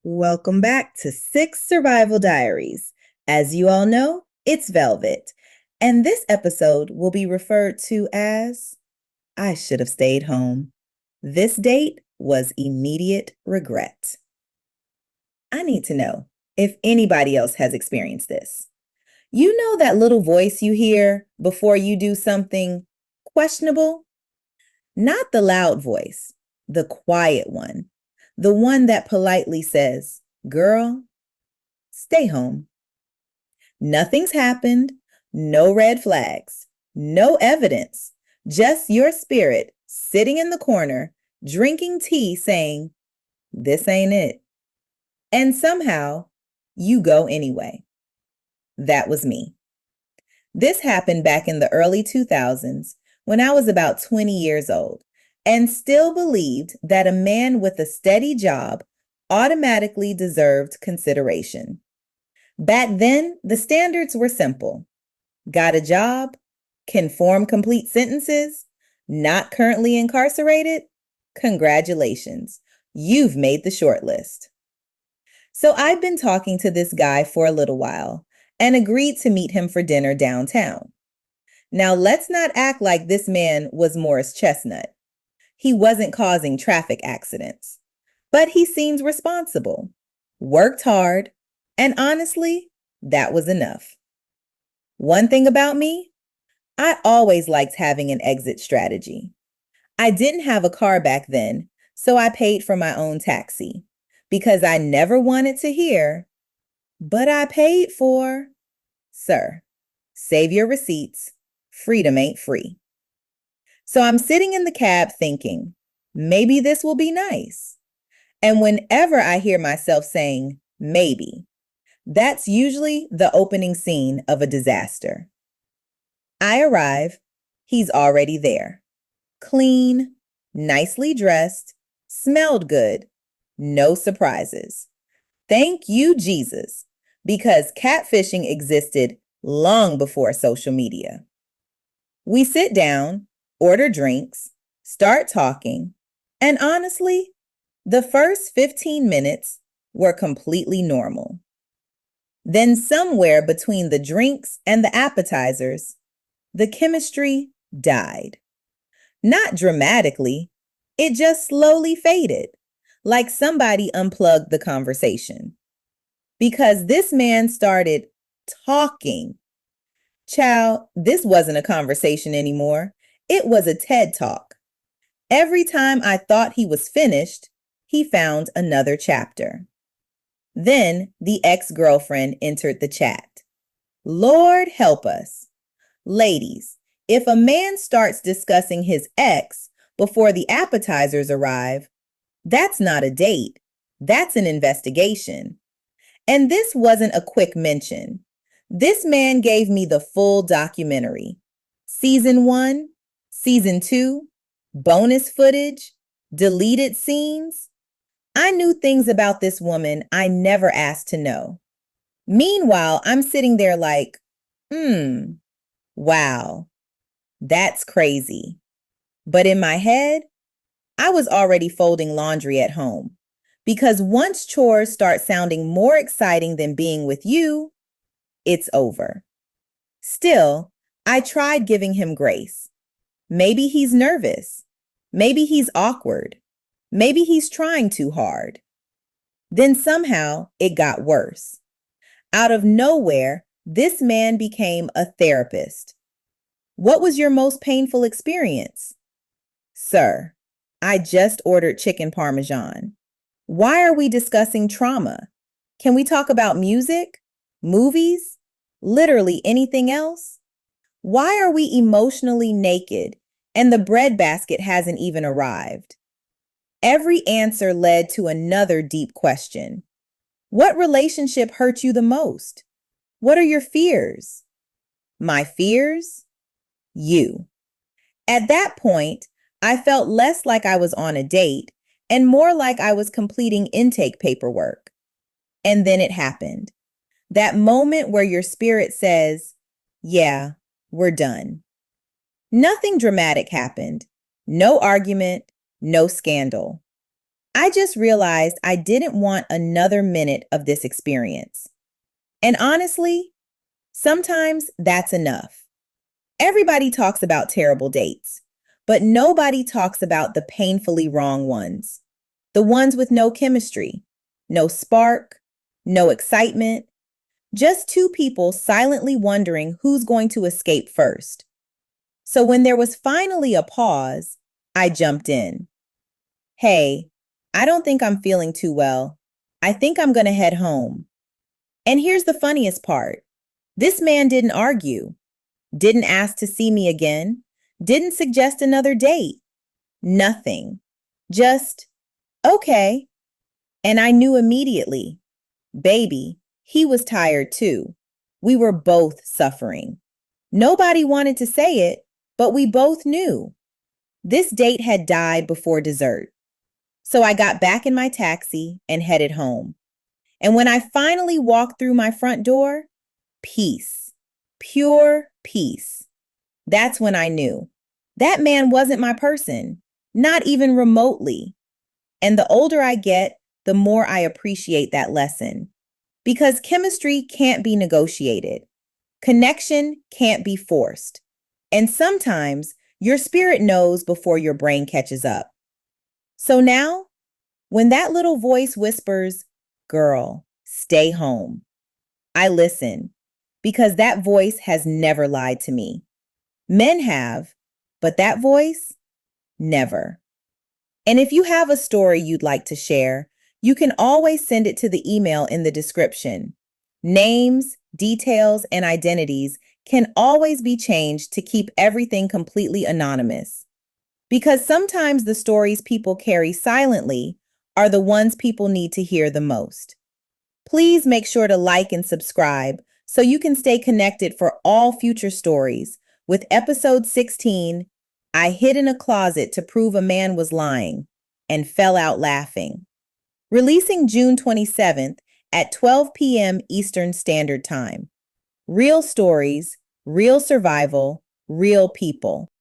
Welcome back to Six Survival Diaries. As you all know, it's Velvet, and this episode will be referred to as I Should Have Stayed Home. This date was immediate regret. I need to know if anybody else has experienced this. You know that little voice you hear before you do something questionable? Not the loud voice, the quiet one, the one that politely says, "Girl, stay home." Nothing's happened, no red flags, no evidence, just your spirit sitting in the corner, drinking tea, saying, "This ain't it." And somehow you go anyway. That was me. This happened back in the early 2000s when I was about 20 years old and still believed that a man with a steady job automatically deserved consideration. Back then, the standards were simple. Got a job? Can form complete sentences? Not currently incarcerated? Congratulations, you've made the short list. So I've been talking to this guy for a little while and agreed to meet him for dinner downtown. Now, let's not act like this man was Morris Chestnut. He wasn't causing traffic accidents, but he seems responsible, worked hard, and honestly, that was enough. One thing about me, I always liked having an exit strategy. I didn't have a car back then, so I paid for my own taxi because I never wanted to hear, "But I paid for." Sir, save your receipts. Freedom ain't free. So I'm sitting in the cab thinking, maybe this will be nice. And whenever I hear myself saying, maybe, that's usually the opening scene of a disaster. I arrive, he's already there. Clean, nicely dressed, smelled good, no surprises. Thank you, Jesus, because catfishing existed long before social media. We sit down, order drinks, start talking, and honestly, the first 15 minutes were completely normal. Then somewhere between the drinks and the appetizers, the chemistry died. Not dramatically, it just slowly faded, like somebody unplugged the conversation. Because this man started talking. Child, this wasn't a conversation anymore. It was a TED Talk. Every time I thought he was finished, he found another chapter. Then the ex-girlfriend entered the chat. Lord help us. Ladies, if a man starts discussing his ex before the appetizers arrive, that's not a date. That's an investigation. And this wasn't a quick mention. This man gave me the full documentary. Season 1, Season 2, bonus footage, deleted scenes. I knew things about this woman I never asked to know. Meanwhile, I'm sitting there like, wow, that's crazy. But in my head, I was already folding laundry at home. Because once chores start sounding more exciting than being with you, it's over. Still, I tried giving him grace. Maybe he's nervous. Maybe he's awkward. Maybe he's trying too hard. Then somehow it got worse. Out of nowhere, this man became a therapist. What was your most painful experience? Sir, I just ordered chicken parmesan. Why are we discussing trauma? Can we talk about music, movies, literally anything else? Why are we emotionally naked and the breadbasket hasn't even arrived? Every answer led to another deep question. What relationship hurt you the most? What are your fears? My fears? You. At that point, I felt less like I was on a date and more like I was completing intake paperwork. And then it happened. That moment where your spirit says, yeah, we're done. Nothing dramatic happened. No argument, no scandal. I just realized I didn't want another minute of this experience. And honestly, sometimes that's enough. Everybody talks about terrible dates, but nobody talks about the painfully wrong ones. The ones with no chemistry, no spark, no excitement, just two people silently wondering who's going to escape first. So when there was finally a pause, I jumped in. Hey, I don't think I'm feeling too well. I think I'm going to head home. And here's the funniest part. This man didn't argue, didn't ask to see me again, didn't suggest another date. Nothing. Just, okay. And I knew immediately, baby, he was tired too. We were both suffering. Nobody wanted to say it, but we both knew. This date had died before dessert. So I got back in my taxi and headed home. And when I finally walked through my front door, peace, pure peace. That's when I knew that man wasn't my person, not even remotely. And the older I get, the more I appreciate that lesson. Because chemistry can't be negotiated. Connection can't be forced. And sometimes your spirit knows before your brain catches up. So now, when that little voice whispers, "Girl, stay home," I listen because that voice has never lied to me. Men have, but that voice, never. And if you have a story you'd like to share, you can always send it to the email in the description. Names, details, and identities can always be changed to keep everything completely anonymous. Because sometimes the stories people carry silently are the ones people need to hear the most. Please make sure to like and subscribe so you can stay connected for all future stories. With episode 16, I hid in a closet to prove a man was lying and fell out laughing. Releasing June 27th at 12 p.m. Eastern Standard Time. Real stories, real survival, real people.